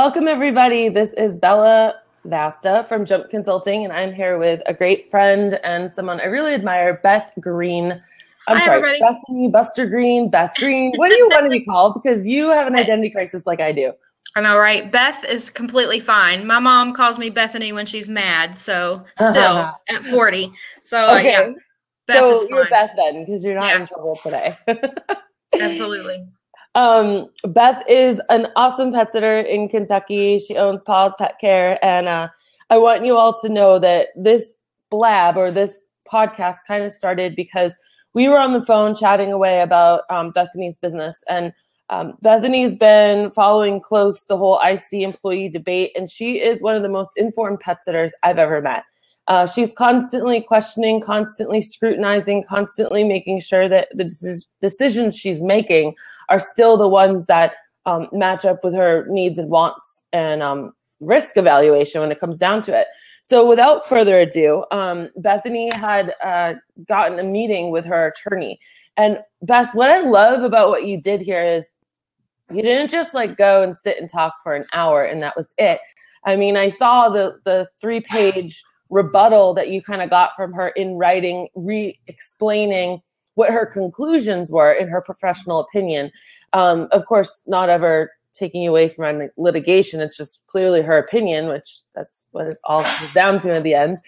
Welcome, everybody. This is Bella Vasta from Jump Consulting, and I'm here with a great friend and someone I really admire, Beth Green. Hi, everybody. Bethany, Buster Green, Beth Green. What do you want to be called? Because you have an identity crisis like I do. I know, right? Beth is completely fine. My mom calls me Bethany when she's mad, so still at 40. So, okay. Yeah, Beth is fine. You're Beth then, because you're not in trouble today. Absolutely. Beth is an awesome pet sitter in Kentucky. She owns Paws Pet Care, and I want you all to know that this blab or this podcast kind of started because we were on the phone chatting away about Bethany's business, and Bethany's been following close the whole IC employee debate, and she is one of the most informed pet sitters I've ever met. She's constantly questioning, constantly scrutinizing, constantly making sure that the decisions she's making are still the ones that match up with her needs and wants and risk evaluation when it comes down to it. So without further ado, Bethany had gotten a meeting with her attorney. And Beth, what I love about what you did here is you didn't just like go and sit and talk for an hour and that was it. I mean, I saw the 3-page rebuttal that you kind of got from her in writing, re-explaining what her conclusions were in her professional opinion. Of course, not ever taking away from any litigation. It's just clearly her opinion, which that's what it all comes down to in the end.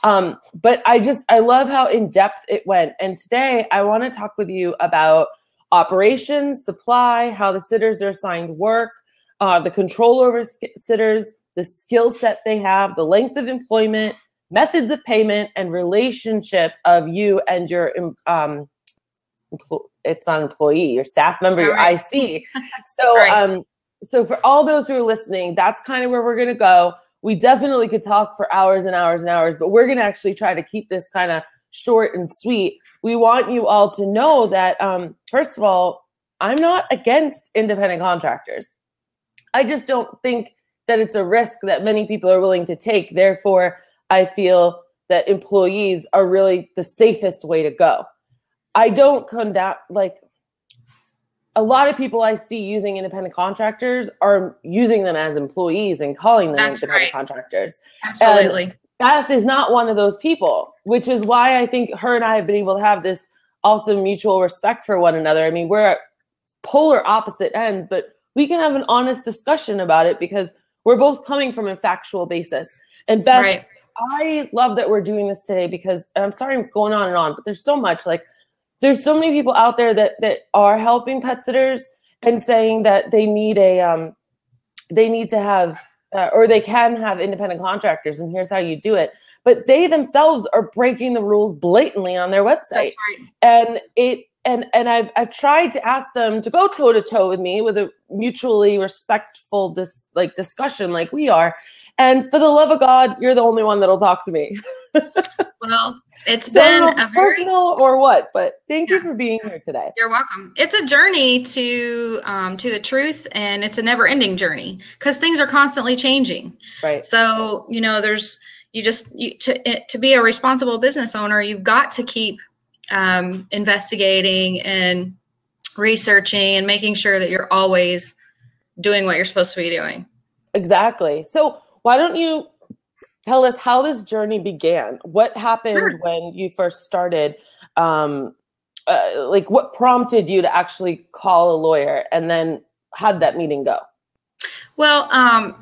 But I love how in depth it went. And today I want to talk with you about operations, supply, how the sitters are assigned work, the control over sitters, the skill set they have, the length of employment, methods of payment, and relationship of you and your it's not employee, your staff member, your IC. So, so for all those who are listening, that's kind of where we're going to go. We definitely could talk for hours and hours and hours, but we're going to actually try to keep this kind of short and sweet. We want you all to know that, first of all, I'm not against independent contractors. I just don't think that it's a risk that many people are willing to take. Therefore, I feel that employees are really the safest way to go. I don't condemn, like, a lot of people I see using independent contractors are using them as employees and calling them independent contractors. Absolutely. And Beth is not one of those people, which is why I think her and I have been able to have this awesome mutual respect for one another. I mean, we're at polar opposite ends, but we can have an honest discussion about it because we're both coming from a factual basis. And Beth, I love that we're doing this today because, and I'm sorry I'm going on and on, but there's so much, like, there's so many people out there that are helping pet sitters and saying that they need to have, or they can have independent contractors, and here's how you do it. But they themselves are breaking the rules blatantly on their website. That's right. And I've tried to ask them to go toe to toe with me with a mutually respectful discussion like we are. And for the love of God, you're the only one that'll talk to me. Well, it's been a very personal or what, but thank you for being here today. You're welcome. It's a journey to the truth, and it's a never-ending journey because things are constantly changing. Right. So to be a responsible business owner, you've got to keep investigating and researching and making sure that you're always doing what you're supposed to be doing. Exactly. So why don't you tell us how this journey began? What happened when you first started? Like, what prompted you to actually call a lawyer, and then how'd that meeting go? Well,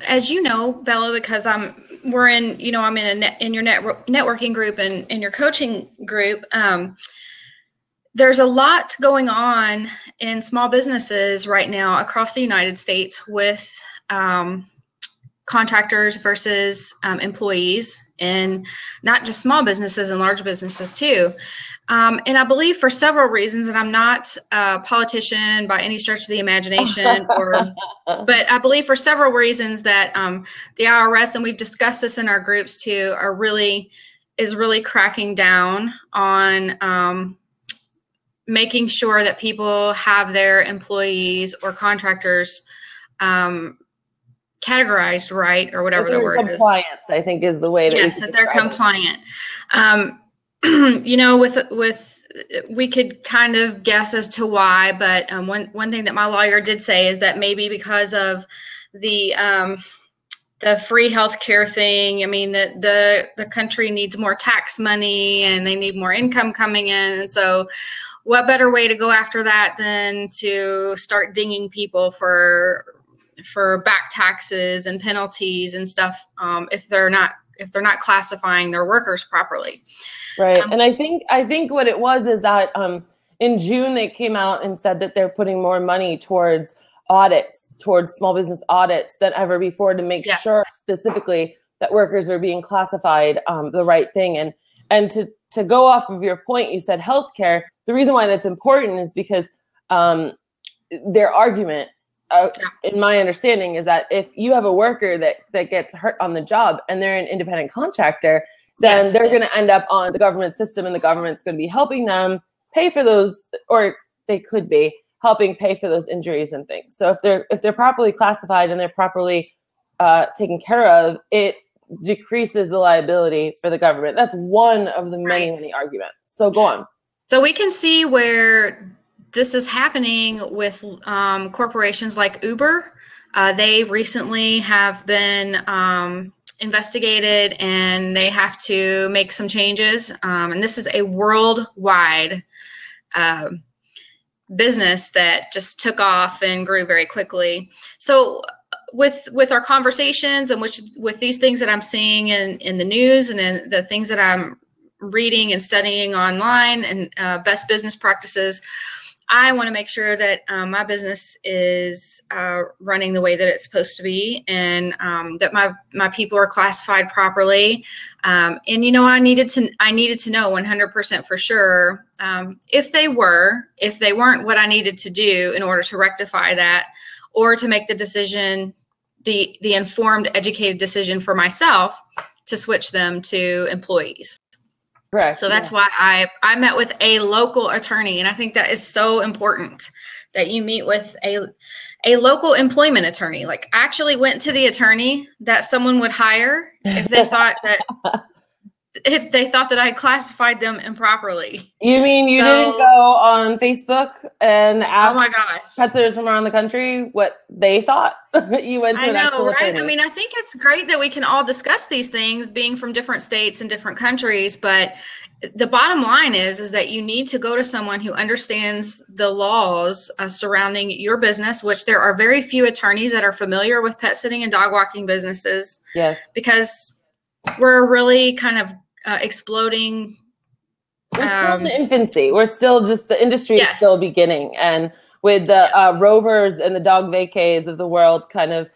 as you know, Bella, because I'm in your networking group and in your coaching group. There's a lot going on in small businesses right now across the United States with contractors versus employees, and not just small businesses and large businesses too. And I believe for several reasons, and I'm not a politician by any stretch of the imagination, but I believe for several reasons that the IRS, and we've discussed this in our groups too, is really cracking down on making sure that people have their employees or contractors categorized right, or whatever the word is. Compliance, I think, is the way that yes, that they're compliant. We could kind of guess as to why, but one thing that my lawyer did say is that maybe because of the free health care thing. I mean, the country needs more tax money and they need more income coming in. And so what better way to go after that than to start dinging people for back taxes and penalties and stuff if they're not classifying their workers properly. Right. And I think what it was is that in June they came out and said that they're putting more money towards audits, towards small business audits than ever before to make sure specifically that workers are being classified the right thing. And to go off of your point, you said healthcare. The reason why that's important is because their argument, in my understanding, is that if you have a worker that gets hurt on the job and they're an independent contractor, then they're going to end up on the government system, and the government's going to be helping them pay for those, or they could be helping pay for those injuries and things. So if they're properly classified and they're properly taken care of, it decreases the liability for the government. That's one of the many arguments. So go on. So we can see where this is happening with corporations like Uber. They recently have been investigated, and they have to make some changes. And this is a worldwide business that just took off and grew very quickly. So with our conversations and with these things that I'm seeing in the news and in the things that I'm reading and studying online and best business practices, I want to make sure that my business is running the way that it's supposed to be, and that my people are classified properly. And I needed to know 100% for sure if they weren't, what I needed to do in order to rectify that, or to make the decision, the informed, educated decision for myself to switch them to employees. Correct. So that's why I met with a local attorney, and I think that is so important that you meet with a local employment attorney. Like, I actually went to the attorney that someone would hire if they thought that I classified them improperly. You mean you didn't go on Facebook and ask oh my gosh, pet sitters from around the country what they thought? You went to an actual attorney. I mean, I think it's great that we can all discuss these things being from different states and different countries, but the bottom line is that you need to go to someone who understands the laws surrounding your business, which there are very few attorneys that are familiar with pet sitting and dog walking businesses. Yes. Because we're really kind of exploding. We're still in the infancy. We're still just, the industry is still beginning. And with the Rovers and the dog vacays of the world kind of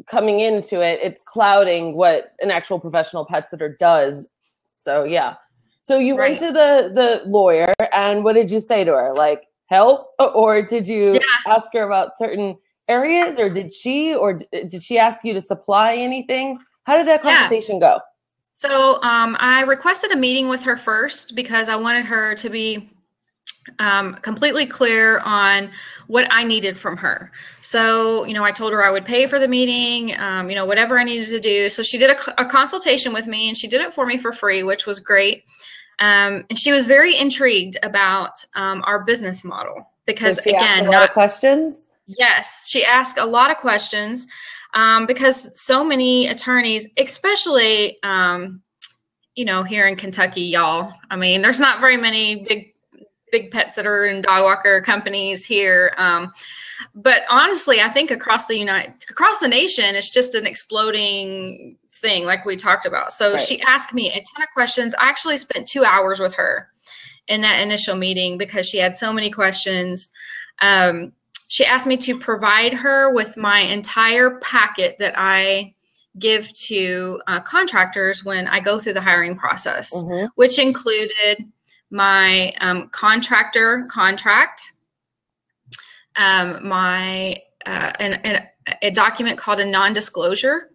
coming into it, it's clouding what an actual professional pet sitter does. So, yeah. So you went to the lawyer, and what did you say to her? Like, help? Or did you ask her about certain areas, or did she ask you to supply anything? How did that conversation go? So I requested a meeting with her first because I wanted her to be completely clear on what I needed from her. So, I told her I would pay for the meeting, whatever I needed to do. So she did a consultation with me, and she did it for me for free, which was great. And she was very intrigued about our business model because, so she asked a lot of questions? Yes, she asked a lot of questions. Because so many attorneys, especially, here in Kentucky, y'all, I mean, there's not very many big pet sitter and dog walker companies here. But honestly, I think across the nation, it's just an exploding thing like we talked about. So she asked me a ton of questions. I actually spent 2 hours with her in that initial meeting because she had so many questions. She asked me to provide her with my entire packet that I give to contractors when I go through the hiring process, which included my contractor contract, a document called a non-disclosure,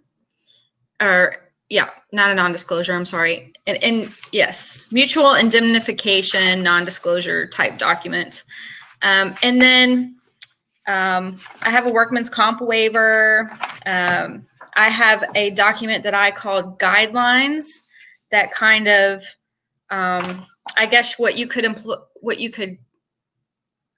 not a non-disclosure, I'm sorry, and yes, mutual indemnification non-disclosure type document, and then I have a workman's comp waiver. I have a document that I call guidelines that kind of, I guess what you could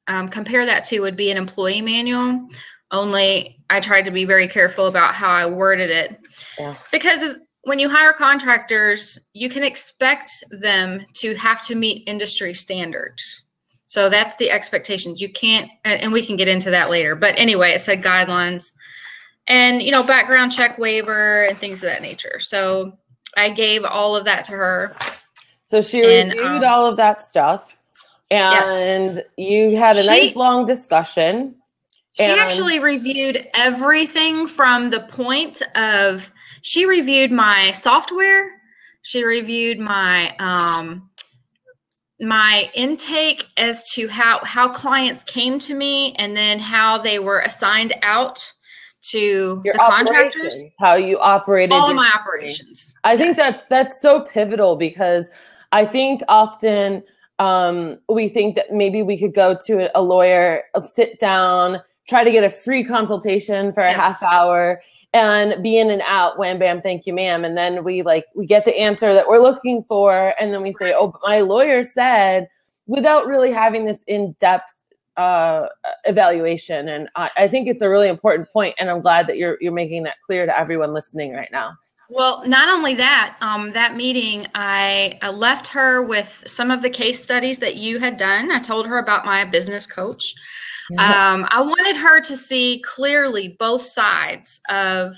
compare that to would be an employee manual, only I tried to be very careful about how I worded it. Yeah. Because when you hire contractors, you can expect them to have to meet industry standards. So that's the expectations. You can't, and we can get into that later. But anyway, it said guidelines and, you know, background check waiver and things of that nature. So I gave all of that to her. So she reviewed all of that stuff, and yes. you had a nice long discussion. She actually reviewed everything from the point of, she reviewed my software. She reviewed my my intake as to how clients came to me, and then how they were assigned out to the contractors. How you operated all of my operations. I think that's so pivotal, because I think often we think that maybe we could go to a lawyer, sit down, try to get a free consultation for a half hour, and be in and out, wham, bam, thank you, ma'am. And then we get the answer that we're looking for. And then we say, oh, but my lawyer said, without really having this in-depth evaluation. And I think it's a really important point, and I'm glad that you're making that clear to everyone listening right now. Well, not only that, that meeting, I left her with some of the case studies that you had done. I told her about my business coach. Yeah. I wanted her to see clearly both sides of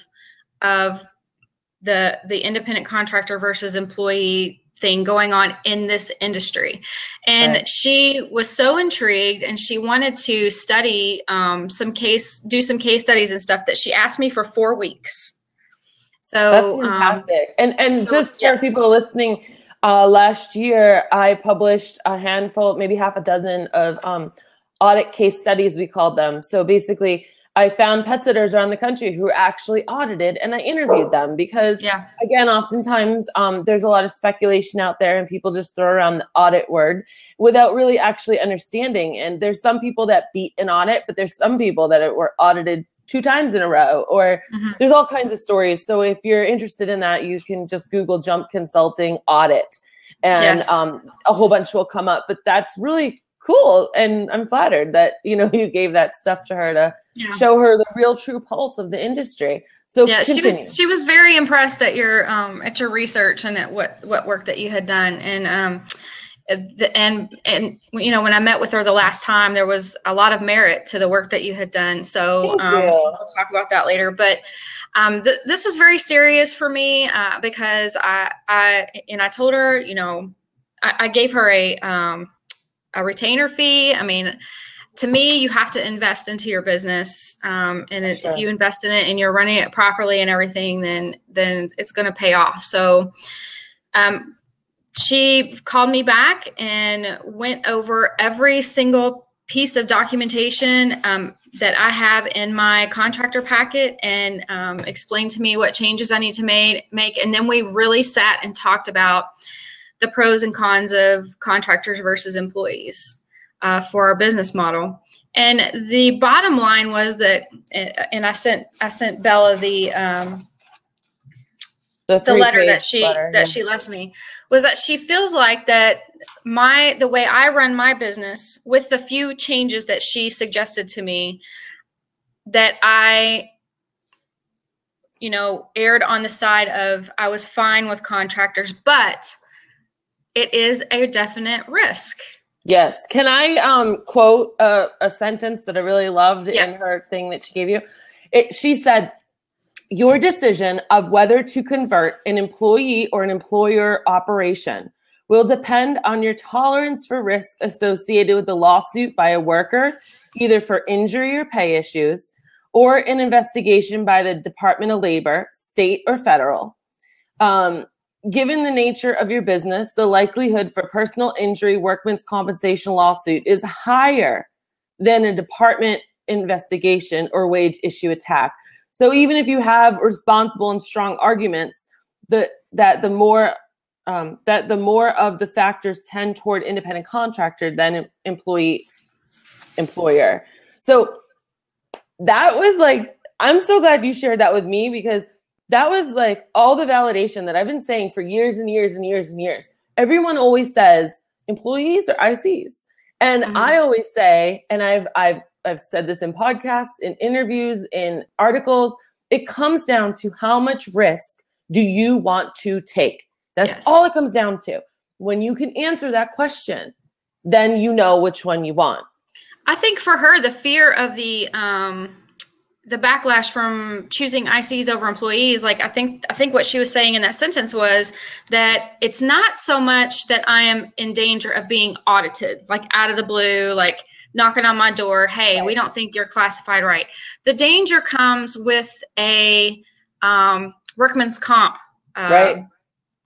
the independent contractor versus employee thing going on in this industry. And she was so intrigued, and she wanted to study do some case studies and stuff, that she asked me for 4 weeks. So that's fantastic. And so, just for people listening, last year I published a handful, maybe half a dozen of audit case studies, we called them. So basically, I found pet sitters around the country who were actually audited, and I interviewed them, because again, oftentimes there's a lot of speculation out there, and people just throw around the audit word without really actually understanding. And there's some people that beat an audit, but there's some people that were audited 2 times in a row, or there's all kinds of stories. So if you're interested in that, you can just Google Jump Consulting audit, and a whole bunch will come up. But that's really cool, and I'm flattered that you gave that stuff to her to show her the real true pulse of the industry. So she was very impressed at your research and at what work that you had done. And when I met with her the last time, there was a lot of merit to the work that you had done. So we'll talk about that later. But this was very serious for me, because I told her, I gave her a retainer fee. I mean, to me, you have to invest into your business, if you invest in it and you're running it properly and everything, then it's going to pay off. So she called me back and went over every single piece of documentation that I have in my contractor packet, and explained to me what changes I need to make. And then we really sat and talked about the pros and cons of contractors versus employees for our business model. And the bottom line was that, and I sent Bella the letter that she left me, was that she feels like that the way I run my business, with the few changes that she suggested to me, that I erred on the side of, I was fine with contractors, but it is a definite risk. Yes. Can I quote a sentence that I really loved in her thing that she gave you? She said, "Your decision of whether to convert an employee or an employer operation will depend on your tolerance for risk associated with the lawsuit by a worker, either for injury or pay issues, or an investigation by the Department of Labor, state or federal. Given the nature of your business, the likelihood for personal injury workman's compensation lawsuit is higher than a department investigation or wage issue attack." So even if you have responsible and strong arguments, that the more of the factors tend toward independent contractor than employer. So that was I'm so glad you shared that with me, because that was all the validation that I've been saying for years and years and years and years. Everyone always says employees or ICs. And I always say, and I've I've said this in podcasts, in interviews, in articles. It comes down to how much risk do you want to take? That's all it comes down to. When you can answer that question, then you know which one you want. I think for her, the fear of the backlash from choosing ICs over employees, like I think what she was saying in that sentence was that it's not so much that I am in danger of being audited, like out of the blue, like knocking on my door, hey, we don't think you're classified right. The danger comes with a workman's comp. Right.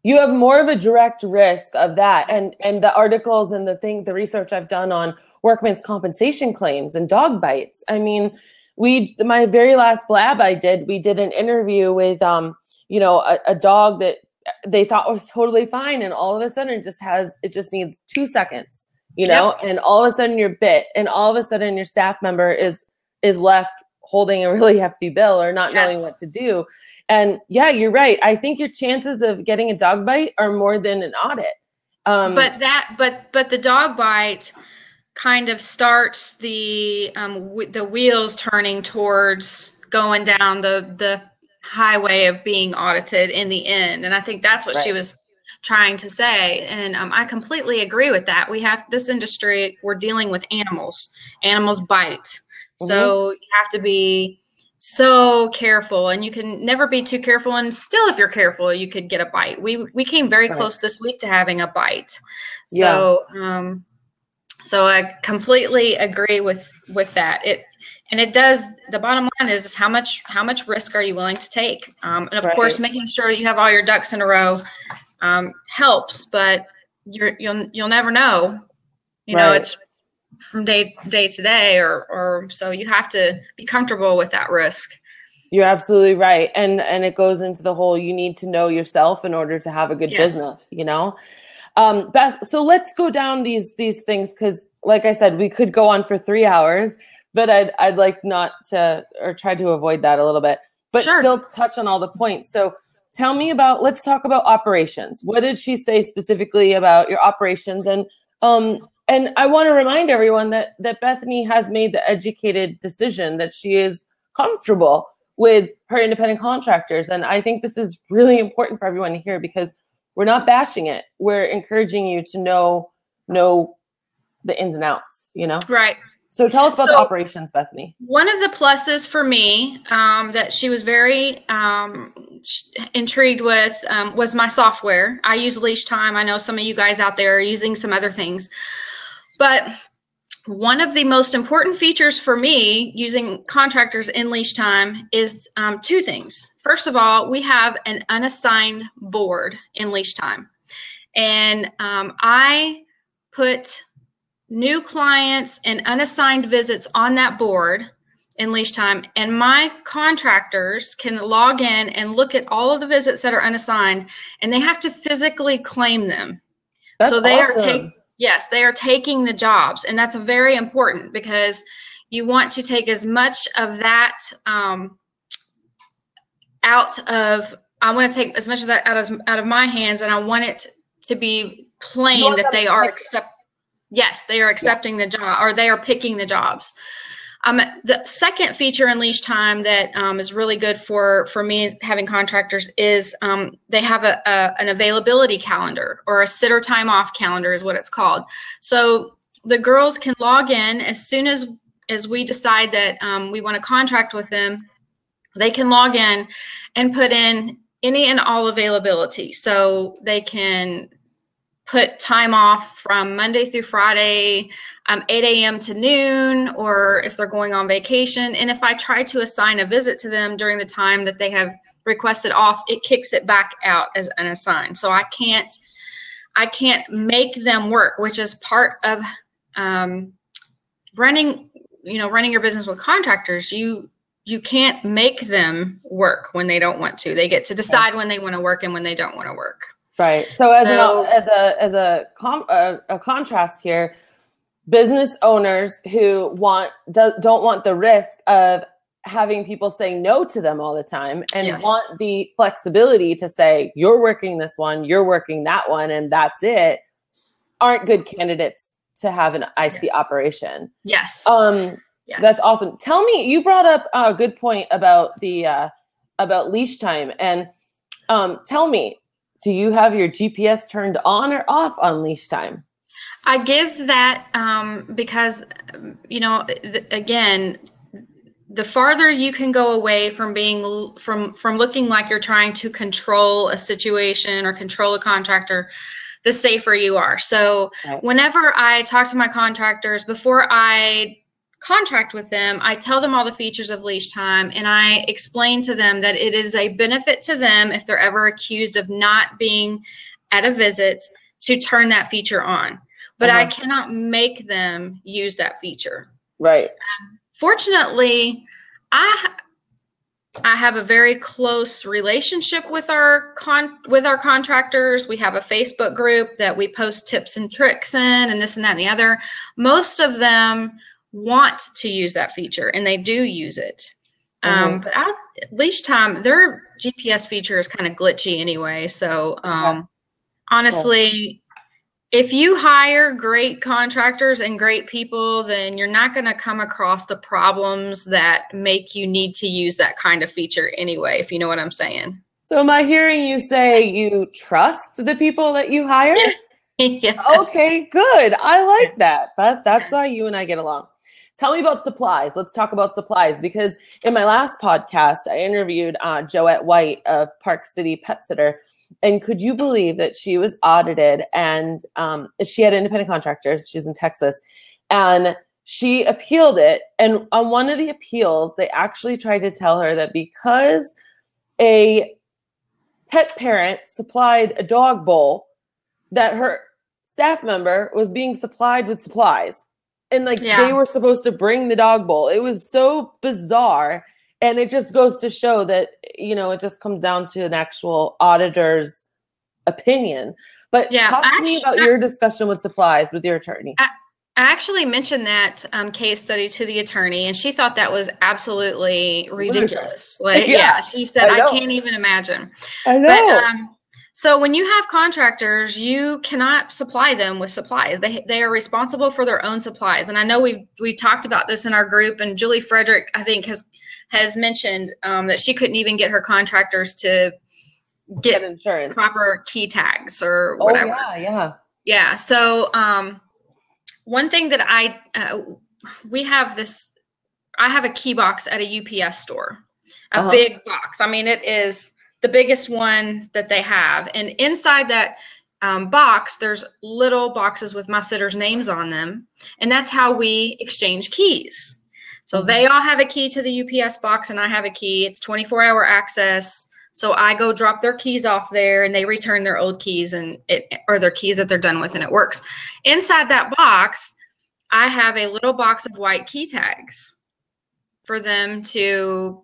You have more of a direct risk of that. And the articles and the research I've done on workman's compensation claims and dog bites. I mean, my very last blab I did, we did an interview with, a dog that they thought was totally fine. And all of a sudden it just needs 2 seconds, and all of a sudden you're bit, and all of a sudden your staff member is left holding a really hefty bill or not knowing what to do. And yeah, you're right. I think your chances of getting a dog bite are more than an audit. But the dog bite kind of starts the wheels turning towards going down the highway of being audited in the end. And I think that's what she was trying to say. And I completely agree with that. We have this industry, we're dealing with animals. Animals bite. Mm-hmm. So you have to be so careful, and you can never be too careful. And still, if you're careful, you could get a bite. We came very close this week to having a bite. So, so I completely agree with that. It does. The bottom line is how much risk are you willing to take? And of course, making sure you have all your ducks in a row helps. But you'll never know. You know, it's from day to day, or so you have to be comfortable with that risk. You're absolutely right. And it goes into the whole, you need to know yourself in order to have a good business, Beth, so let's go down these things, because like I said, we could go on for 3 hours, but I'd like not to, or try to avoid that a little bit, but still touch on all the points. So tell me let's talk about operations. What did she say specifically about your operations? And I want to remind everyone that Bethany has made the educated decision that she is comfortable with her independent contractors. And I think this is really important for everyone to hear, because we're not bashing it. We're encouraging you to know the ins and outs, Right. So tell us about the operations, Bethany. One of the pluses for me that she was very intrigued with was my software. I use Leash Time. I know some of you guys out there are using some other things. But one of the most important features for me using contractors in Leash Time is 2 things. First of all, we have an unassigned board in Leash Time. And I put new clients and unassigned visits on that board in Leash Time, and my contractors can log in and look at all of the visits that are unassigned, and they have to physically claim them. That's so they awesome. they are taking the jobs, and that's very important, because you want to take as much of that I want to take as much of that out of my hands, and I want it to be plain that they are accepting the job, or they are picking the jobs. The second feature in Leash Time that is really good for me having contractors is they have an availability calendar, or a sitter time off calendar is what it's called. So the girls can log in as soon as we decide that we want to contract with them. They can log in and put in any and all availability. So they can put time off from Monday through Friday, 8 a.m. to noon, or if they're going on vacation. And if I try to assign a visit to them during the time that they have requested off, it kicks it back out as unassigned. So I can't make them work, which is part of running your business with contractors. You can't make them work when they don't want to. They get to decide when they want to work and when they don't want to work. Right. So as a contrast here, business owners who don't want the risk of having people say no to them all the time, and want the flexibility to say, you're working this one, you're working that one, and that's it, aren't good candidates to have an IC operation. Yes. Yes. That's awesome. Tell me, you brought up a good point about the about leash time, and tell me, do you have your GPS turned on or off on leash time? I give that because, again, the farther you can go away from being from looking like you're trying to control a situation or control a contractor, the safer you are. So whenever I talk to my contractors, before I contract with them, I tell them all the features of leash time, and I explain to them that it is a benefit to them if they're ever accused of not being at a visit to turn that feature on. But I cannot make them use that feature. Right. Fortunately, I have a very close relationship with our contractors. We have a Facebook group that we post tips and tricks in, and this and that and the other. Most of them want to use that feature, and they do use it. But leash time, their GPS feature is kind of glitchy anyway. So honestly, if you hire great contractors and great people, then you're not going to come across the problems that make you need to use that kind of feature anyway, if you know what I'm saying. So am I hearing you say you trust the people that you hire? Yeah. Okay, good. I like that. That's how you and I get along. Tell me about supplies. Let's talk about supplies, because in my last podcast, I interviewed Joette White of Park City Pet Sitter. And could you believe that she was audited, and she had Independent Contractors. She's in Texas, and she appealed it. And on one of the appeals, they actually tried to tell her that because a pet parent supplied a dog bowl, that her staff member was being supplied with supplies. And they were supposed to bring the dog bowl. It was so bizarre. And it just goes to show that, it just comes down to an actual auditor's opinion. But talk to me about your discussion with supplies with your attorney. I actually mentioned that case study to the attorney, and she thought that was absolutely ridiculous. She said, I can't even imagine. I know. But, so when you have contractors, you cannot supply them with supplies. They are responsible for their own supplies. And I know we talked about this in our group, and Julie Frederick, I think, has mentioned that she couldn't even get her contractors to get insurance, proper key tags or whatever. Yeah. So one thing that I have a key box at a UPS store, a big box. I mean, it is the biggest one that they have. And inside that box, there's little boxes with my sitters' names on them. And that's how we exchange keys. So they all have a key to the UPS box, and I have a key. It's 24-hour access. So I go drop their keys off there, and they return their old keys or their keys that they're done with, and it works. Inside that box, I have a little box of white key tags for them to,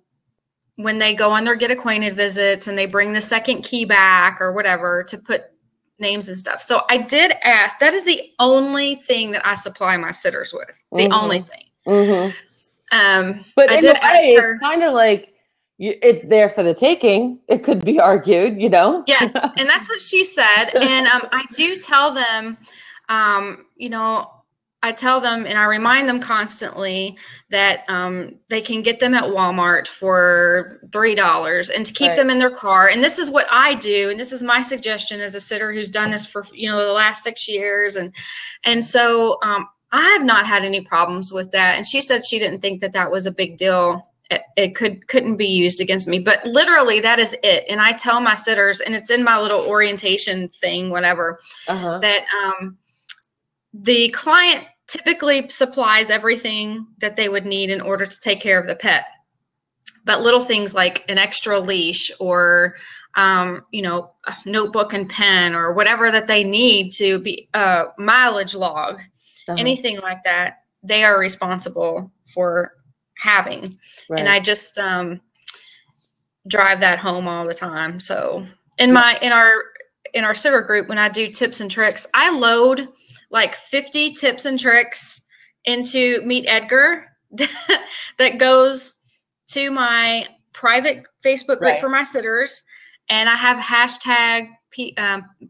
when they go on their get acquainted visits and they bring the second key back or whatever, to put names and stuff. So I did ask, that is the only thing that I supply my sitters with. The only thing. But I did ask her, it's kind of like it's there for the taking. It could be argued, Yes, and that's what she said. And I do tell them, I tell them and I remind them constantly that they can get them at Walmart for $3 and to keep them in their car. And this is what I do, and this is my suggestion as a sitter who's done this for the last 6 years, and so I have not had any problems with that. And she said she didn't think that was a big deal. It couldn't be used against me, but literally that is it. And I tell my sitters, and it's in my little orientation thing, whatever, that the client typically supplies everything that they would need in order to take care of the pet. But little things like an extra leash or, a notebook and pen or whatever that they need to be mileage log, anything like that, they are responsible for having. And I just drive that home all the time. So in our sitter group, when I do tips and tricks, I load like 50 tips and tricks into Meet Edgar that goes to my private Facebook group for my sitters. And I have hashtag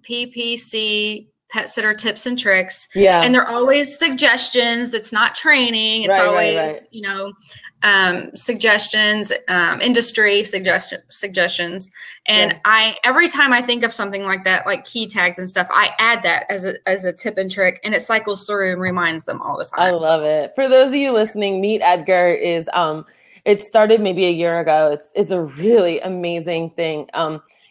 PPC pet sitter tips and tricks. Yeah. And they're always suggestions. It's not training. It's always, you know, suggestions, industry suggestions. And every time I think of something like that, like key tags and stuff, I add that as a tip and trick, and it cycles through and reminds them all the time. I love it. For those of you listening, Meet Edgar is, it started maybe a year ago. It's a really amazing thing.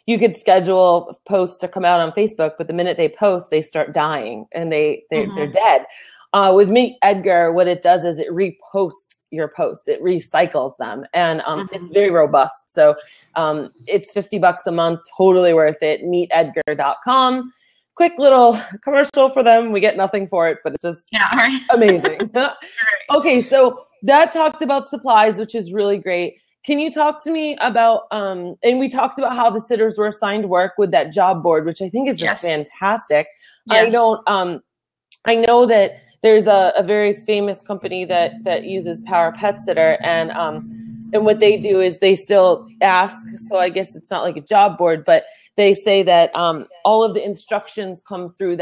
You could schedule posts to come out on Facebook, but the minute they post, they start dying and they're dead. With Meet Edgar, what it does is it reposts your posts. It recycles them, and it's very robust. So it's $50 a month, totally worth it. MeetEdgar.com. Quick little commercial for them. We get nothing for it, but it's just amazing. Okay, so that talked about supplies, which is really great. Can you talk to me about, and we talked about how the sitters were assigned work with that job board, which I think is just fantastic. Yes. I know that there's a very famous company that uses Power Pet Sitter, and what they do is they still ask, so I guess it's not like a job board, but they say that all of the instructions come through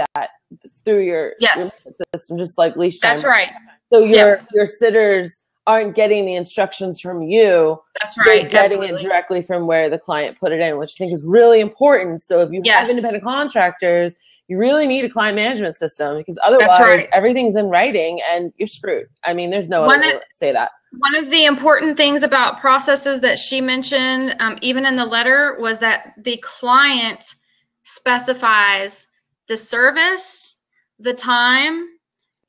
your system, just like leash time. That's right. So your sitters aren't getting the instructions from you. That's right. They're getting it directly from where the client put it in, which I think is really important. So if you have independent contractors, you really need a client management system, because otherwise everything's in writing and you're screwed. I mean, there's no other way to say that. One of the important things about processes that she mentioned, even in the letter, was that the client specifies the service, the time,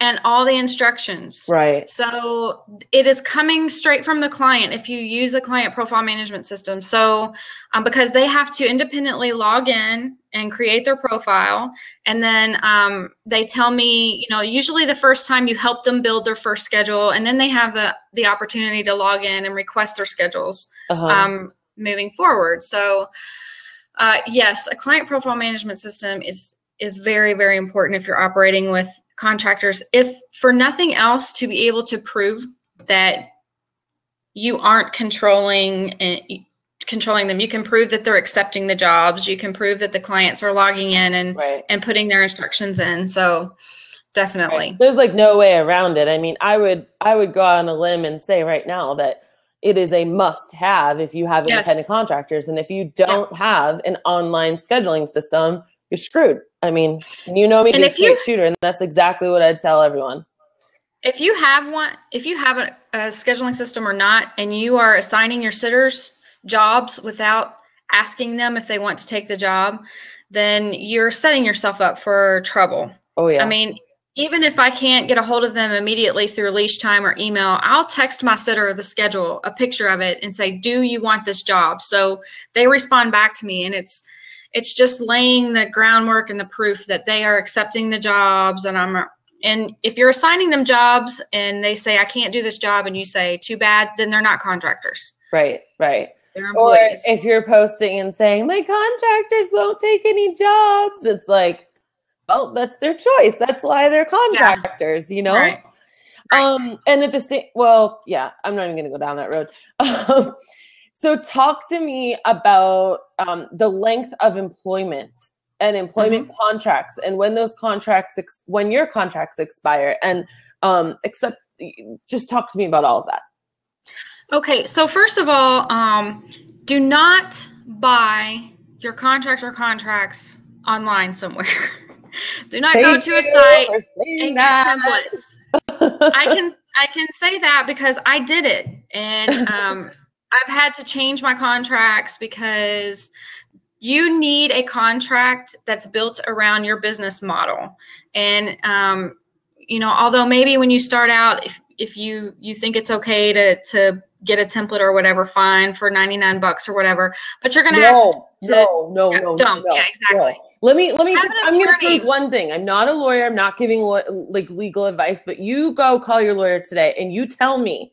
and all the instructions. Right. So it is coming straight from the client if you use a client profile management system. So because they have to independently log in and create their profile, and then they tell me, you know, usually the first time you help them build their first schedule, and then they have the opportunity to log in and request their schedules moving forward. So yes, a client profile management system is very, very important if you're operating with contractors, if for nothing else, to be able to prove that you aren't controlling them. You can prove that they're accepting the jobs. You can prove that the clients are logging in and putting their instructions in. So definitely. There's like no way around it. I mean, I would go out on a limb and say right now that it is a must have if you have independent contractors. And if you don't have an online scheduling system, you're screwed. I mean, you know me to be a straight shooter, and that's exactly what I'd tell everyone. If you have a scheduling system or not, and you are assigning your sitters jobs without asking them if they want to take the job, then you're setting yourself up for trouble. Oh, yeah. I mean, even if I can't get a hold of them immediately through leash time or email, I'll text my sitter the schedule, a picture of it, and say, do you want this job? So they respond back to me, and it's just laying the groundwork and the proof that they are accepting the jobs. And if you're assigning them jobs and they say, I can't do this job, and you say, too bad, then they're not contractors. Right. They're employees. Or if you're posting and saying, my contractors won't take any jobs, it's like, well, that's their choice. That's why they're contractors, you know? Right. And at the same, I'm not even going to go down that road. So talk to me about the length of employment and employment contracts, and when those contracts, when your contracts expire, and just talk to me about all of that. Okay, so first of all, do not buy your contractor contracts online somewhere. Do not go to a site and get templates. I can say that because I did it, and I've had to change my contracts because you need a contract that's built around your business model. And although maybe when you start out, if you think it's okay to get a template or whatever, fine, for $99 or whatever, but you're gonna have to. No. Yeah, exactly. No. Let me. I'm going to prove one thing. I'm not a lawyer. I'm not giving like legal advice, but you go call your lawyer today and you tell me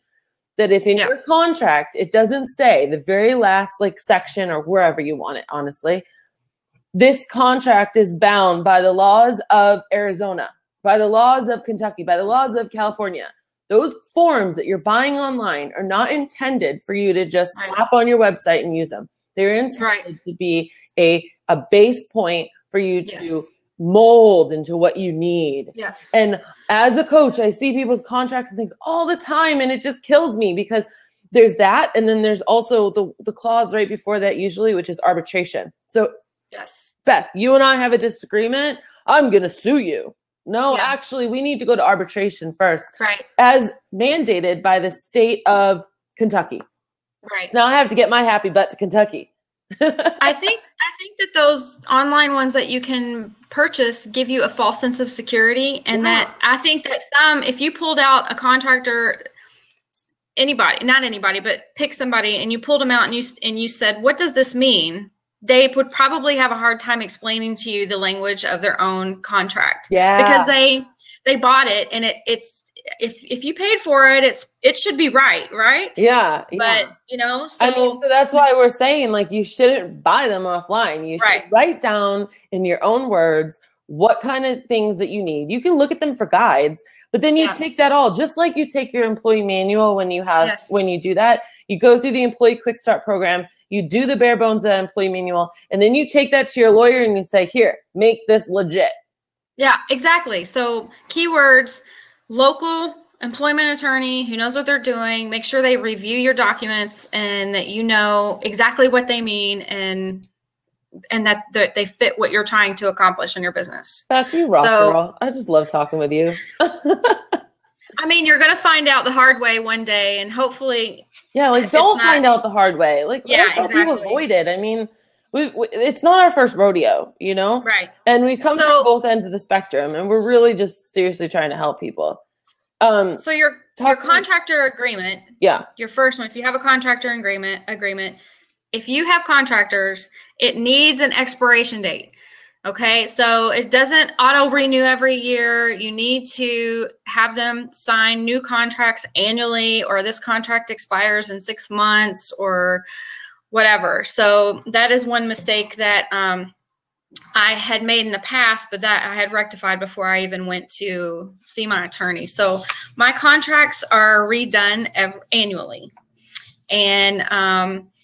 that if in your contract it doesn't say the very last section or wherever you want it, honestly, this contract is bound by the laws of Arizona, by the laws of Kentucky, by the laws of California. Those forms that you're buying online are not intended for you to just slap on your website and use them. They're intended to be a base point for you to mold into what you need. Yes. And as a coach, I see people's contracts and things all the time, and it just kills me because there's that. And then there's also the clause right before that usually, which is arbitration. So yes, Beth, you and I have a disagreement. I'm going to sue you. No, actually, we need to go to arbitration first. Right. As mandated by the state of Kentucky. Right. So now I have to get my happy butt to Kentucky. I think that those online ones that you can purchase give you a false sense of security, and that I think that if you pulled out a contractor, not anybody, but pick somebody, and you pulled them out and you said, what does this mean? They would probably have a hard time explaining to you the language of their own contract. Yeah. Because they bought it, and it's if you paid for it, it should be right? Yeah. But so I mean, so that's why we're saying, like, you shouldn't buy them offline. You should write down in your own words what kind of things that you need. You can look at them for guides, but then you take that all, just like you take your employee manual when you do that. You go through the employee quick start program, you do the bare bones of that employee manual, and then you take that to your lawyer and you say, here, make this legit. Yeah, exactly. So keywords: local employment attorney who knows what they're doing. Make sure they review your documents and that you know exactly what they mean, and that they fit what you're trying to accomplish in your business. Beth, you rock, girl. I just love talking with you. I mean, you're going to find out the hard way one day, and hopefully... Yeah, like, don't find out the hard way. Like, let's help you avoid it. I mean, it's not our first rodeo, Right. And we come from both ends of the spectrum, and we're really just seriously trying to help people. So your contractor agreement, your first one, if you have a contractor agreement, if you have contractors, it needs an expiration date. Okay, so it doesn't auto renew every year. You need to have them sign new contracts annually, or this contract expires in 6 months or whatever. So that is one mistake that I had made in the past, but that I had rectified before I even went to see my attorney. So my contracts are redone annually. And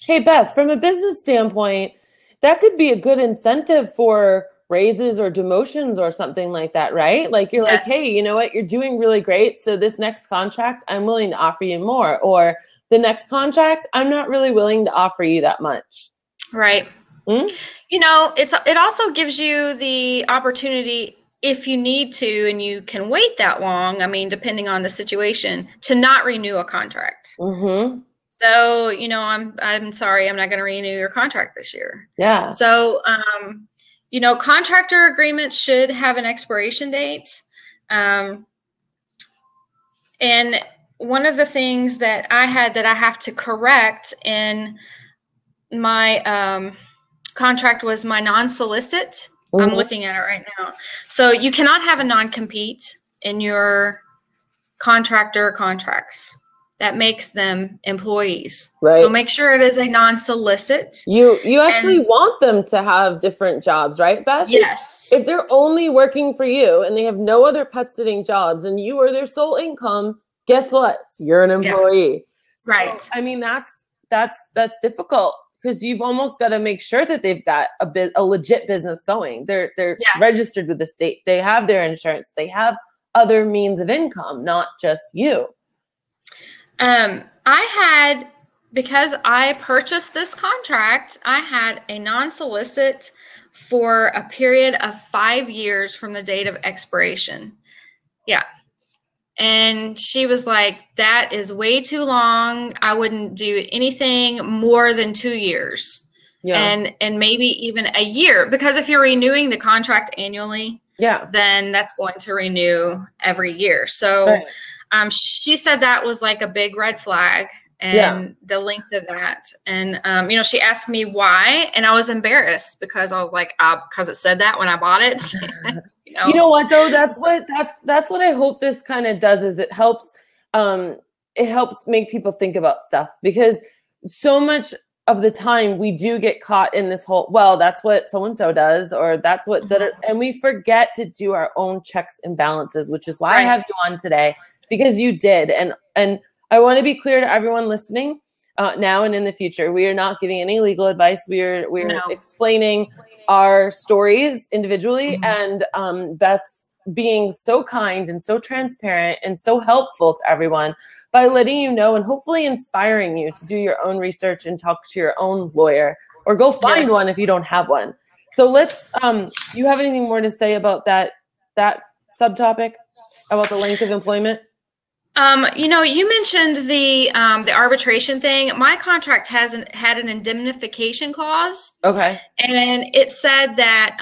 hey, Beth, from a business standpoint, that could be a good incentive for raises or demotions or something like that, right? Like, you're like, hey, you know what? You're doing really great. So this next contract, I'm willing to offer you more. Or the next contract, I'm not really willing to offer you that much. Right. It also gives you the opportunity, if you need to, and you can wait that long, I mean, depending on the situation, to not renew a contract. Mm-hmm. So, I'm sorry, I'm not going to renew your contract this year. Yeah. So, contractor agreements should have an expiration date. And one of the things that I have to correct in my contract was my non-solicit. Mm-hmm. I'm looking at it right now. So you cannot have a non-compete in your contractor contracts. That makes them employees. Right. So make sure it is a non-solicit. You actually want them to have different jobs, right, Beth? Yes. If they're only working for you and they have no other pet sitting jobs and you are their sole income, guess what? You're an employee. Yeah. Right. So, I mean, that's difficult, because you've almost got to make sure that they've got a legit business going. They're registered with the state. They have their insurance. They have other means of income, not just you. Because I purchased this contract, I had a non-solicit for a period of 5 years from the date of expiration. Yeah. And she was like, that is way too long. I wouldn't do anything more than 2 years. Yeah. And maybe even a year, because if you're renewing the contract annually, then that's going to renew every year. So she said that was like a big red flag, and the length of that. And, she asked me why, and I was embarrassed because I was like, because it said that when I bought it. You know what, though? That's what I hope this kind of does, is it helps make people think about stuff, because so much of the time we do get caught in this whole, well, that's what so-and-so does, or that's what, and we forget to do our own checks and balances, which is why I have you on today. Because you did. And I want to be clear to everyone listening. now and in the future. We are not giving any legal advice. We're No. explaining our stories individually, and Beth's being so kind and so transparent and so helpful to everyone by letting you know and hopefully inspiring you to do your own research and talk to your own lawyer, or go find one if you don't have one. So let's, do you have anything more to say about that subtopic, about the length of employment? You mentioned the arbitration thing. My contract had an indemnification clause. Okay. And it said that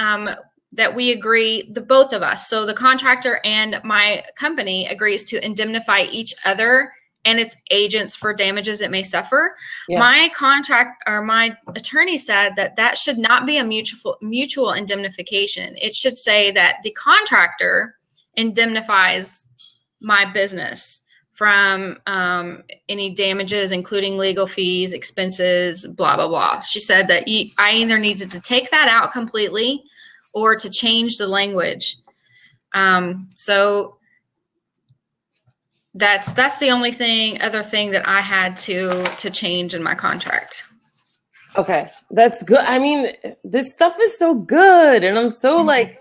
that we agree, the both of us, so the contractor and my company, agrees to indemnify each other and its agents for damages it may suffer. Yeah. My attorney said that should not be a mutual indemnification. It should say that the contractor indemnifies my business from any damages, including legal fees, expenses, blah, blah, blah. She said that I either needed to take that out completely or to change the language. So that's the only other thing that I had to change in my contract. Okay, that's good. I mean, this stuff is so good, and I'm so like,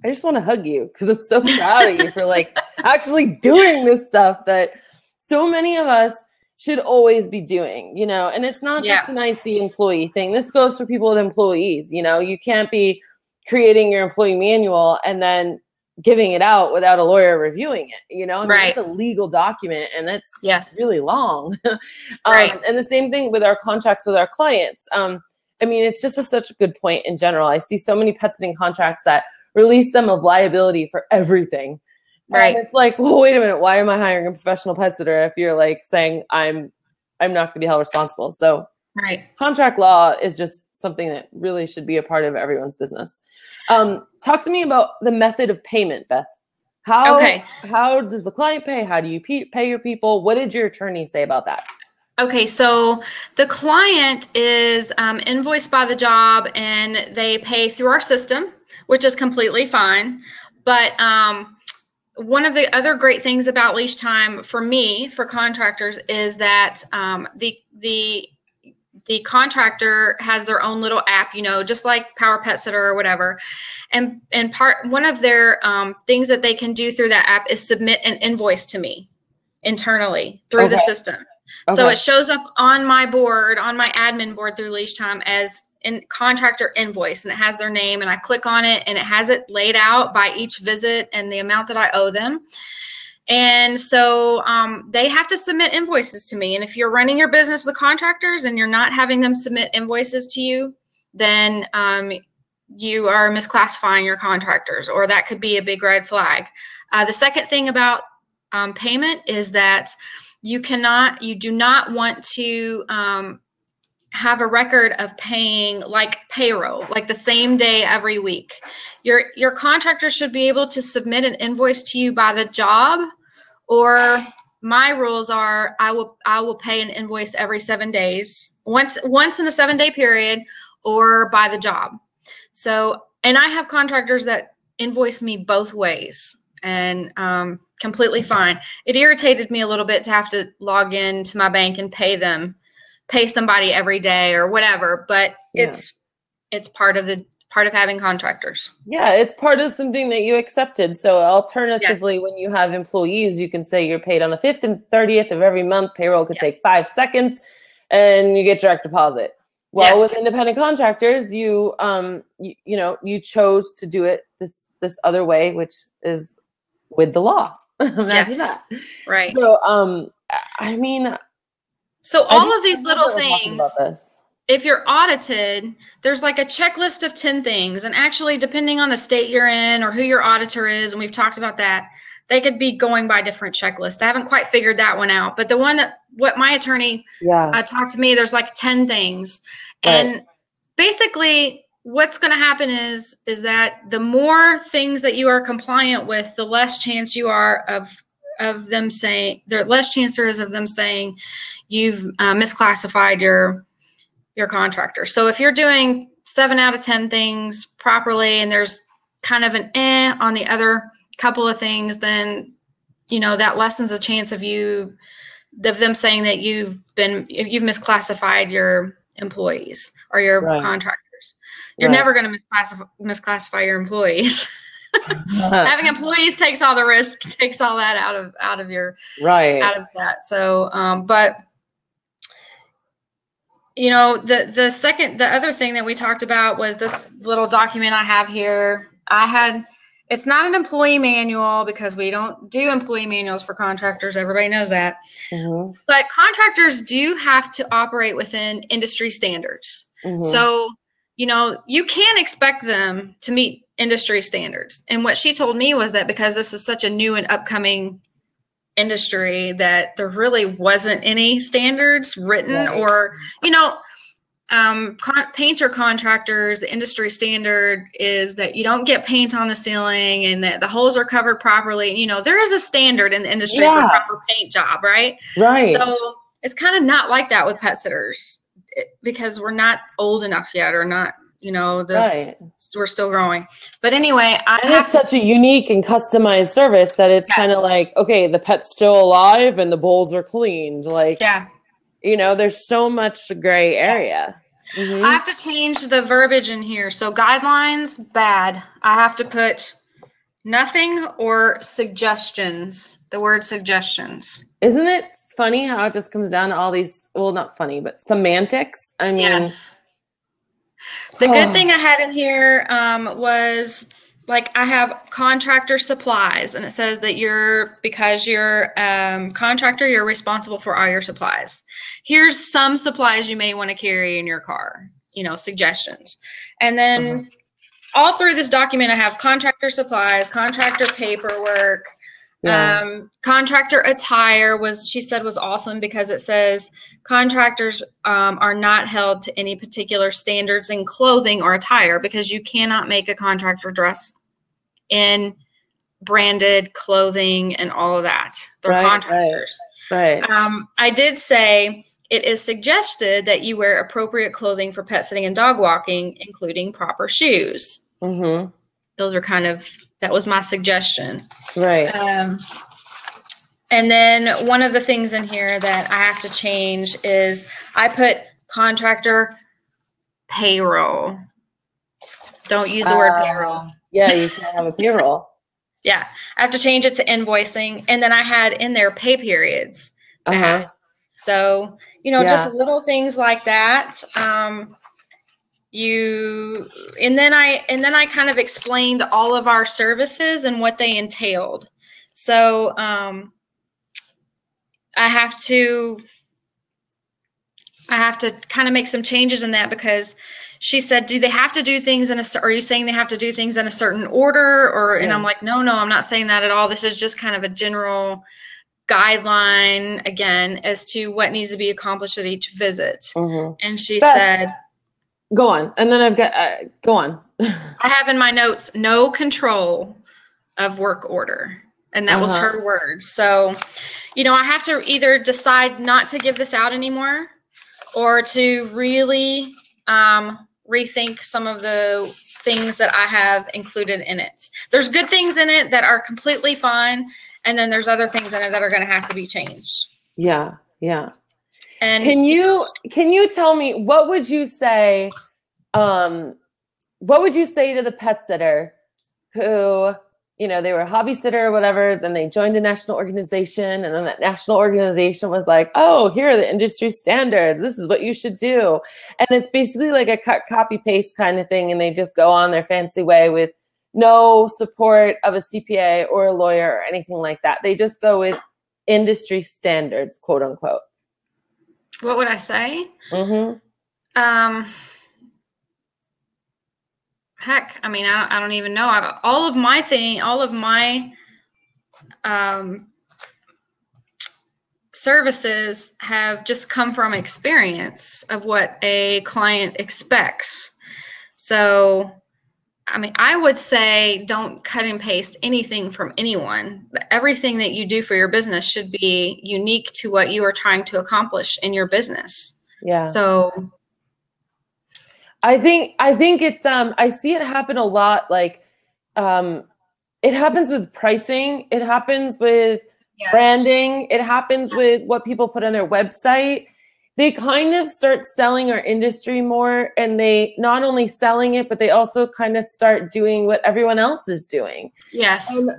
I just want to hug you because I'm so proud of you for like actually doing this stuff that so many of us should always be doing, you know. And it's not just an IC employee thing. This goes for people with employees. You know, you can't be creating your employee manual and then giving it out without a lawyer reviewing it, you know? I mean, it's a legal document, and that's really long. And the same thing with our contracts with our clients. I mean, it's just such a good point in general. I see so many pet sitting contracts that release them of liability for everything. Right. And it's like, well, wait a minute. Why am I hiring a professional pet sitter if you're like saying I'm not going to be held responsible? So contract law is just something that really should be a part of everyone's business. Talk to me about the method of payment, Beth. How does the client pay? How do you pay your people? What did your attorney say about that? Okay, so the client is invoiced by the job, and they pay through our system, which is completely fine. But one of the other great things about leash time for me, for contractors, is that the contractor has their own little app, you know, just like Power Pet Sitter or whatever. And one of their things that they can do through that app is submit an invoice to me internally through the system. So it shows up on my board, on my admin board through leash time as in contractor invoice, and it has their name, and I click on it, and it has it laid out by each visit and the amount that I owe them. And so they have to submit invoices to me. And if you're running your business with contractors and you're not having them submit invoices to you, then you are misclassifying your contractors, or that could be a big red flag. The second thing about payment is that you do not want to have a record of paying like payroll, like the same day every week. Your contractor should be able to submit an invoice to you by the job, or my rules are I will pay an invoice every 7 days, once in a 7-day period, or by the job. So, and I have contractors that invoice me both ways, and completely fine. It irritated me a little bit to have to log in to my bank and pay somebody every day or whatever, but it's part of having contractors. Yeah, it's part of something that you accepted. So alternatively, when you have employees, you can say you're paid on the 5th and 30th of every month. Payroll could take 5 seconds, and you get direct deposit. Well, with independent contractors, you chose to do it this other way, which is with the law. Imagine that. Right. So, I mean, so all of these little things, if you're audited, there's like a checklist of 10 things. And actually, depending on the state you're in or who your auditor is, and we've talked about that, they could be going by different checklists. I haven't quite figured that one out. But the one what my attorney talked to me, there's like 10 things. And basically, what's going to happen is that the more things that you are compliant with, the less chance you are of them saying, the less chance there is of them saying you've misclassified your contractor. So if you're doing 7 out of 10 things properly, and there's kind of an on the other couple of things, then that lessens the chance of you of them saying that you've misclassified your employees or your contractors. You're never going to misclassify your employees. Having employees takes all the risk, takes all that out of out of that. So, but you know, the other thing that we talked about was this little document I have here. It's not an employee manual because we don't do employee manuals for contractors. Everybody knows that. Mm-hmm. But contractors do have to operate within industry standards. Mm-hmm. So, you know, you can expect them to meet industry standards. And what she told me was that because this is such a new and upcoming industry, that there really wasn't any standards written or, you know, painter contractors, the industry standard is that you don't get paint on the ceiling and that the holes are covered properly. You know, there is a standard in the industry for a proper paint job, right? Right. So it's kind of not like that with pet sitters because we're not old enough yet, or not, you know, we're still growing. But anyway, it's such a unique and customized service that it's kind of like, okay, the pet's still alive and the bowls are cleaned. Like, you know, there's so much gray area. Yes. Mm-hmm. I have to change the verbiage in here. So guidelines, bad. I have to put nothing or suggestions. The word suggestions. Isn't it funny how it just comes down to all these, well, not funny, but semantics? I mean, the good thing I had in here was, like, I have contractor supplies, and it says that because you're contractor, you're responsible for all your supplies. Here's some supplies you may want to carry in your car, you know, suggestions. And then all through this document, I have contractor supplies, contractor paperwork, contractor attire she said was awesome because it says contractors are not held to any particular standards in clothing or attire, because you cannot make a contractor dress in branded clothing and all of that. They're contractors. Right. I did say it is suggested that you wear appropriate clothing for pet sitting and dog walking, including proper shoes. Mm-hmm. That was my suggestion. Right. And then one of the things in here that I have to change is I put contractor payroll. Don't use the word payroll. Yeah, you can't have a payroll. Yeah, I have to change it to invoicing. And then I had in there pay periods. So, you know, just little things like that. And then I kind of explained all of our services and what they entailed. So I have to kind of make some changes in that, because she said, do they have to do things are you saying they have to do things in a certain order? And I'm like, no, I'm not saying that at all. This is just kind of a general guideline, again, as to what needs to be accomplished at each visit. Mm-hmm. And she said, go on. And then I've got, go on. I have in my notes, no control of work order. And that was her word. So, you know, I have to either decide not to give this out anymore, or to really rethink some of the things that I have included in it. There's good things in it that are completely fine, and then there's other things in it that are going to have to be changed. Yeah, yeah. And can you tell me, what would you say to the pet sitter who, you know, they were a hobby sitter or whatever, then they joined a national organization, and then that national organization was like, oh, here are the industry standards. This is what you should do. And it's basically like a cut, copy, paste kind of thing, and they just go on their fancy way with no support of a CPA or a lawyer or anything like that. They just go with industry standards, quote unquote. What would I say? Mm-hmm. Heck, I mean, I don't even know. All of my services have just come from experience of what a client expects. So, I mean, I would say don't cut and paste anything from anyone. Everything that you do for your business should be unique to what you are trying to accomplish in your business. Yeah. So I think it's I see it happen a lot. Like it happens with pricing. It happens with Yes. branding. It happens with what people put on their website. They kind of start selling our industry more, and they not only selling it, but they also kind of start doing what everyone else is doing. Yes. And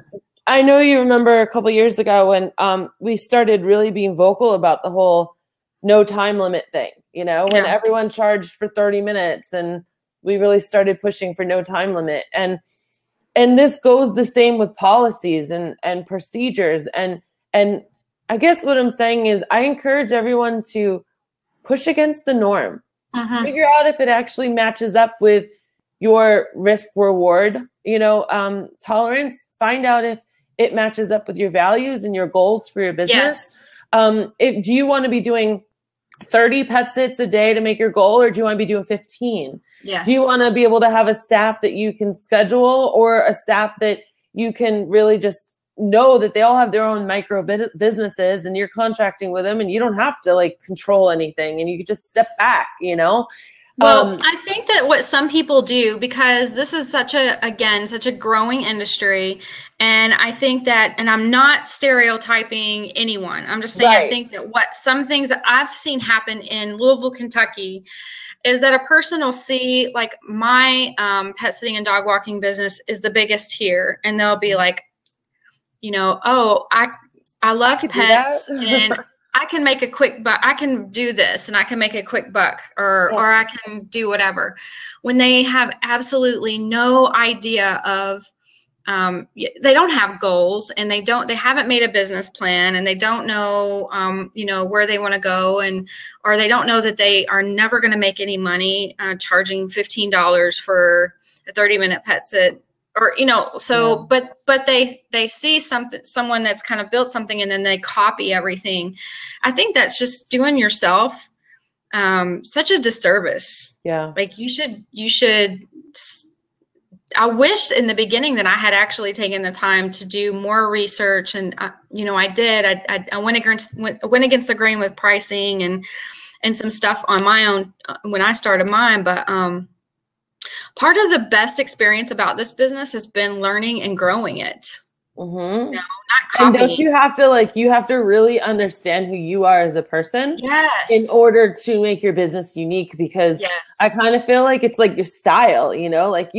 I know you remember a couple of years ago when we started really being vocal about the whole no time limit thing, when everyone charged for 30 minutes, and we really started pushing for no time limit. And this goes the same with policies and procedures. And I guess what I'm saying is I encourage everyone to push against the norm. Figure out if it actually matches up with your risk reward, tolerance. Find out if it matches up with your values and your goals for your business. Yes. Do you want to be doing 30 pet sits a day to make your goal, or do you want to be doing 15? Yes. Do you want to be able to have a staff that you can schedule, or a staff that you can really just know that they all have their own micro businesses and you're contracting with them and you don't have to control anything and you can just step back, Well, I think that what some people do, because this is such a growing industry, and I think that, and I'm not stereotyping anyone, I'm just saying, I think that some things that I've seen happen in Louisville, Kentucky, is that a person will see my pet sitting and dog walking business is the biggest here, and they'll be like, oh, I love pets and I can make a quick buck. I can do this and I can make a quick buck, or I can do whatever, when they have absolutely no idea of, they don't have goals, and they haven't made a business plan, and they don't know, where they want to go, or they don't know that they are never going to make any money, charging $15 for a 30-minute pet sit. Or, but they see someone that's kind of built something, and then they copy everything. I think that's just doing yourself such a disservice. Yeah. You should, I wish in the beginning that I had actually taken the time to do more research, and I did. I went against the grain with pricing and some stuff on my own when I started mine, but part of the best experience about this business has been learning and growing it. Mm-hmm. Not copying. And don't you have to you have to really understand who you are as a person, yes, in order to make your business unique, because I kind of feel like it's your style, you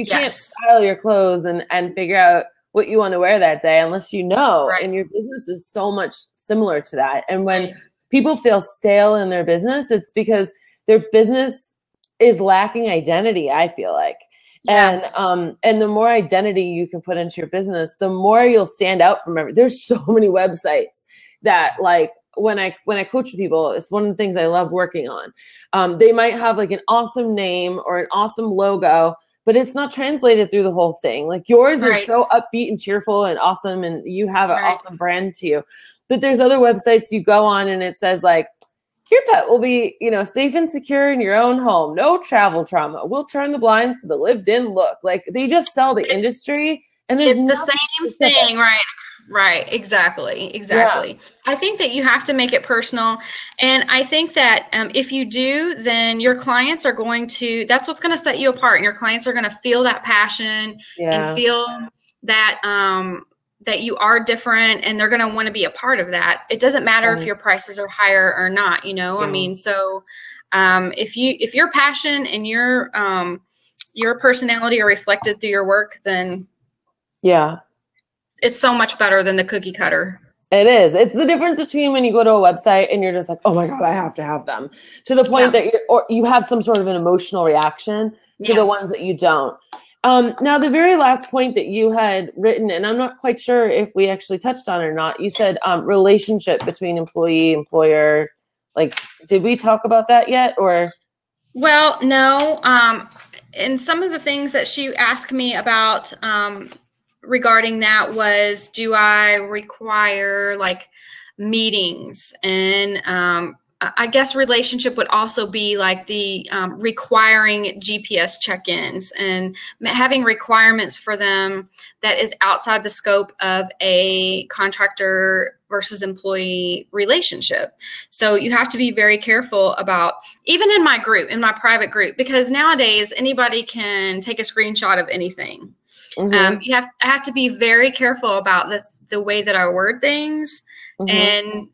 can't style your clothes and figure out what you want to wear that day unless and your business is so much similar to that. And when people feel stale in their business, it's because their business is lacking identity, I feel like. Yeah. And the more identity you can put into your business, the more you'll stand out from everything. There's so many websites that when I coach people, it's one of the things I love working on. They might have an awesome name or an awesome logo, but it's not translated through the whole thing. Yours is so upbeat and cheerful and awesome, and you have an awesome brand to you. But there's other websites you go on and it says your pet will be, safe and secure in your own home. No travel trauma. We'll turn the blinds to the lived-in look. They just sell the industry, and it's the same thing, right? Right. Exactly. Yeah. I think that you have to make it personal, and I think that if you do, then your clients are going to. That's what's going to set you apart, and your clients are going to feel that passion and feel that. That you are different, and they're going to want to be a part of that. It doesn't matter if your prices are higher or not, I mean, so if your passion and your personality are reflected through your work, then it's so much better than the cookie cutter. It is. It's the difference between when you go to a website and you're just oh my God, I have to have them, to the point that you have some sort of an emotional reaction to the ones that you don't. Now, the very last point that you had written, and I'm not quite sure if we actually touched on it or not, you said relationship between employee, employer. Did we talk about that yet? Or? Well, no. And some of the things that she asked me about regarding that was, do I require meetings? And I guess relationship would also be the requiring GPS check-ins and having requirements for them that is outside the scope of a contractor versus employee relationship. So you have to be very careful about, even in my group, in my private group, because nowadays anybody can take a screenshot of anything. Mm-hmm. I have to be very careful about the way that I word things. and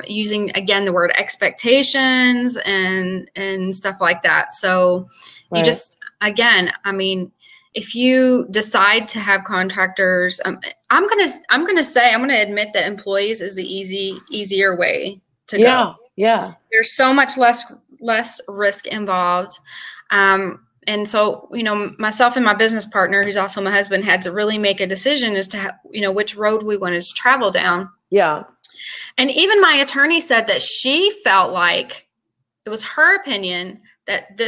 using, again, the word expectations and stuff like that. So you just, again, I mean, if you decide to have contractors, I'm going to admit that employees is the easier way to go. Yeah. There's so much less risk involved. And so, myself and my business partner, who's also my husband, had to really make a decision as to, which road we wanted to travel down. Yeah. And even my attorney said that she felt like it was her opinion that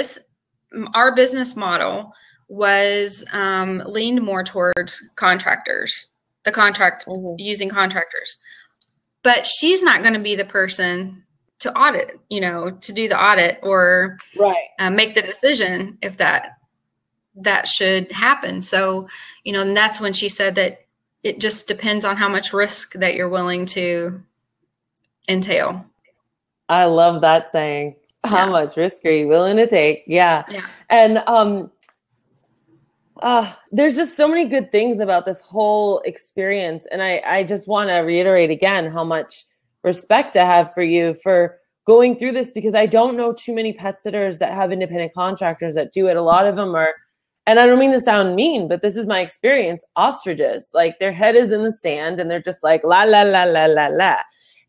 our business model was leaned more towards contractors, using contractors. But she's not going to be the person to audit, to do the audit or make the decision if that should happen. So, and that's when she said that it just depends on how much risk that you're willing to entail. I love that saying. How much risk are you willing to take? Yeah. And there's just so many good things about this whole experience. And I just want to reiterate again how much respect I have for you for going through this, because I don't know too many pet sitters that have independent contractors that do it. A lot of them are, and I don't mean to sound mean, but this is my experience, ostriches. Like, their head is in the sand and they're just like, la, la, la, la, la, la.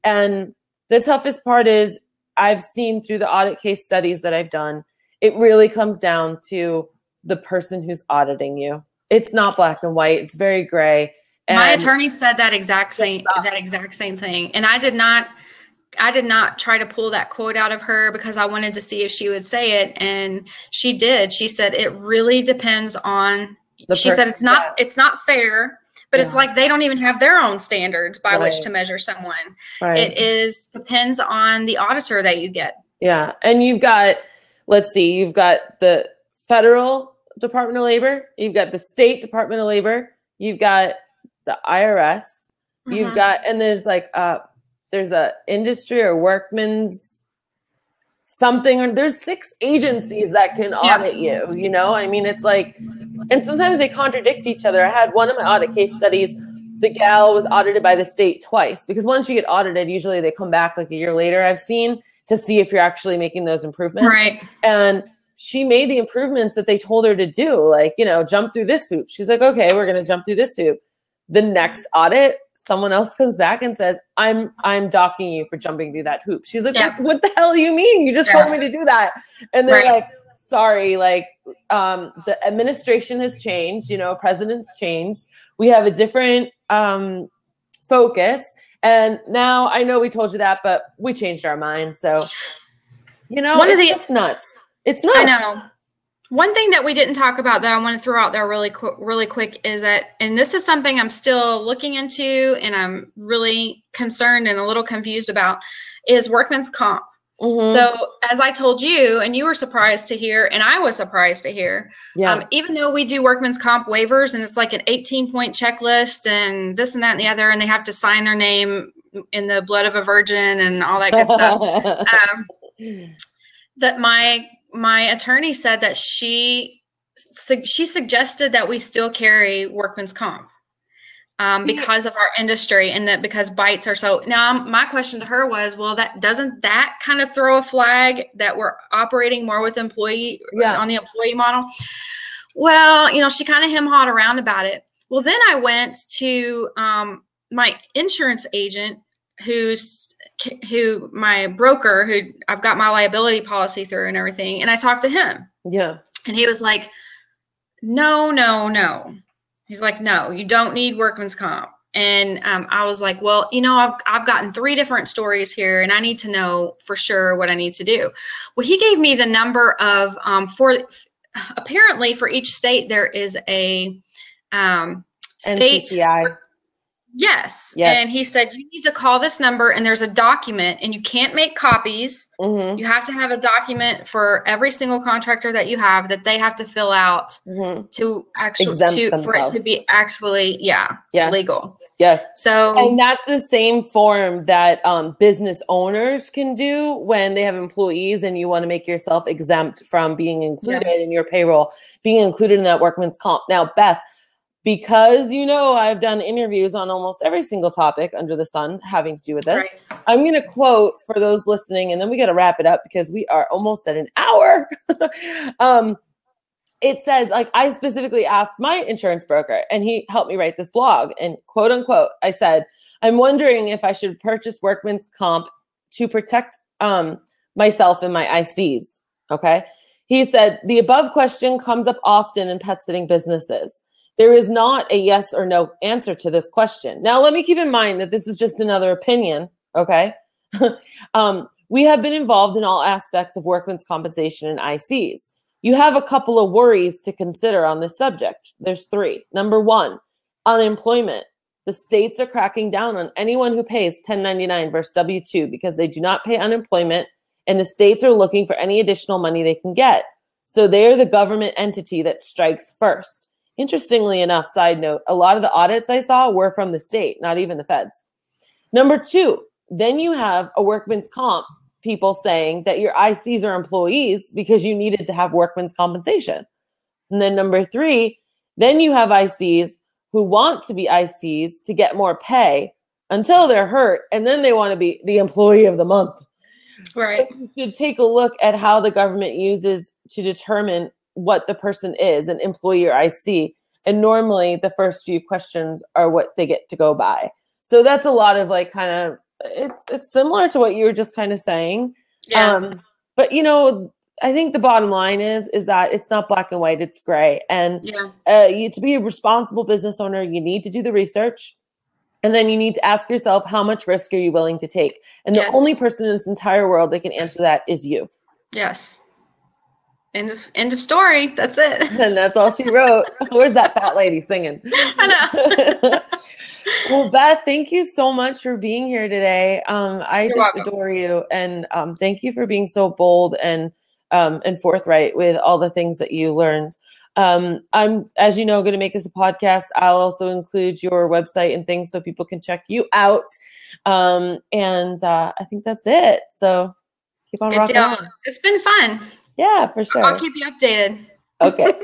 And the toughest part is, I've seen through the audit case studies that I've done, it really comes down to the person who's auditing you. It's not black and white. It's very gray. And my attorney said that exact same thing. And I did not try to pull that quote out of her because I wanted to see if she would say it. And she did. She said, it really depends on, she said, it's not fair, but it's like they don't even have their own standards by which to measure someone. It depends on the auditor that you get. Yeah. And you've got the federal Department of Labor, you've got the state Department of Labor, you've got the IRS, you've got, and there's like, there's a industry or Workman's something, or there's 6 agencies that can audit you, I mean, it's like, and sometimes they contradict each other. I had one of my audit case studies, the gal was audited by the state twice, because once you get audited, usually they come back like a year later, I've seen, to see if you're actually making those improvements. Right. And she made the improvements that they told her to do, like, jump through this hoop. She's like, okay, we're going to jump through this hoop. The next audit, someone else comes back and says, I'm docking you for jumping through that hoop. She's like, what the hell do you mean? You just told me to do that. And they're like, sorry, like, the administration has changed, president's changed. We have a different focus. And now I know we told you that, but we changed our mind. So, it's just nuts. It's nuts. I know. One thing that we didn't talk about that I want to throw out there really quick is that, and this is something I'm still looking into and I'm really concerned and a little confused about, is workman's comp. So as I told you, and you were surprised to hear, and I was surprised to hear, even though we do workman's comp waivers and it's like an 18-point checklist and this and that and the other, and they have to sign their name in the blood of a virgin and all that good stuff, that my attorney said that she suggested that we still carry workman's comp because of our industry, and that because bites are so. Now, my question to her was, well, doesn't that kind of throw a flag that we're operating more with on the employee model? Well, she kind of hem-hawed around about it. Well, then I went to my insurance agent, who my broker, who I've got my liability policy through and everything. And I talked to him. Yeah. And he was like, no. He's like, no, you don't need workman's comp. And I was like, well, I've gotten 3 different stories here and I need to know for sure what I need to do. Well, he gave me the number of, apparently for each state, there is a state. NCCI. Yes. And he said, you need to call this number and there's a document and you can't make copies. You have to have a document for every single contractor that you have that they have to fill out to actually, for it to be actually, legal. Yes. So, and that's the same form that business owners can do when they have employees and you want to make yourself exempt from being included in your payroll, being included in that workman's comp. Now, Beth, because, I've done interviews on almost every single topic under the sun having to do with this. Right. I'm going to quote for those listening, and then we got to wrap it up because we are almost at an hour. It says, I specifically asked my insurance broker, and he helped me write this blog, and quote unquote, I said, I'm wondering if I should purchase workman's comp to protect myself and my ICs. Okay. He said, the above question comes up often in pet sitting businesses. There is not a yes or no answer to this question. Now, let me keep in mind that this is just another opinion. Okay. We have been involved in all aspects of workman's compensation and ICs. You have a couple of worries to consider on this subject. There's 3. Number 1, unemployment. The states are cracking down on anyone who pays 1099 versus W-2 because they do not pay unemployment, and the states are looking for any additional money they can get. So they are the government entity that strikes first. Interestingly enough, side note, a lot of the audits I saw were from the state, not even the feds. Number 2, then you have a workman's comp people saying that your ICs are employees because you needed to have workman's compensation. And then number 3, then you have ICs who want to be ICs to get more pay until they're hurt, and then they want to be the employee of the month. Right. So you should take a look at how the government uses to determine what the person is, an employee or IC. And normally the first few questions are what they get to go by. So that's a lot of it's similar to what you were just kind of saying. Yeah. But I think the bottom line is that it's not black and white, it's gray. And to be a responsible business owner, you need to do the research. And then you need to ask yourself, how much risk are you willing to take? And the only person in this entire world that can answer that is you. Yes. End of story. That's it. And that's all she wrote. Where's that fat lady singing? I know. Well, Beth, thank you so much for being here today. I just adore you, and thank you for being so bold and forthright with all the things that you learned. I'm, as you know, going to make this a podcast. I'll also include your website and things so people can check you out. And I think that's it. So keep on rocking on. It's been fun. Yeah, for sure. I'll keep you updated. Okay.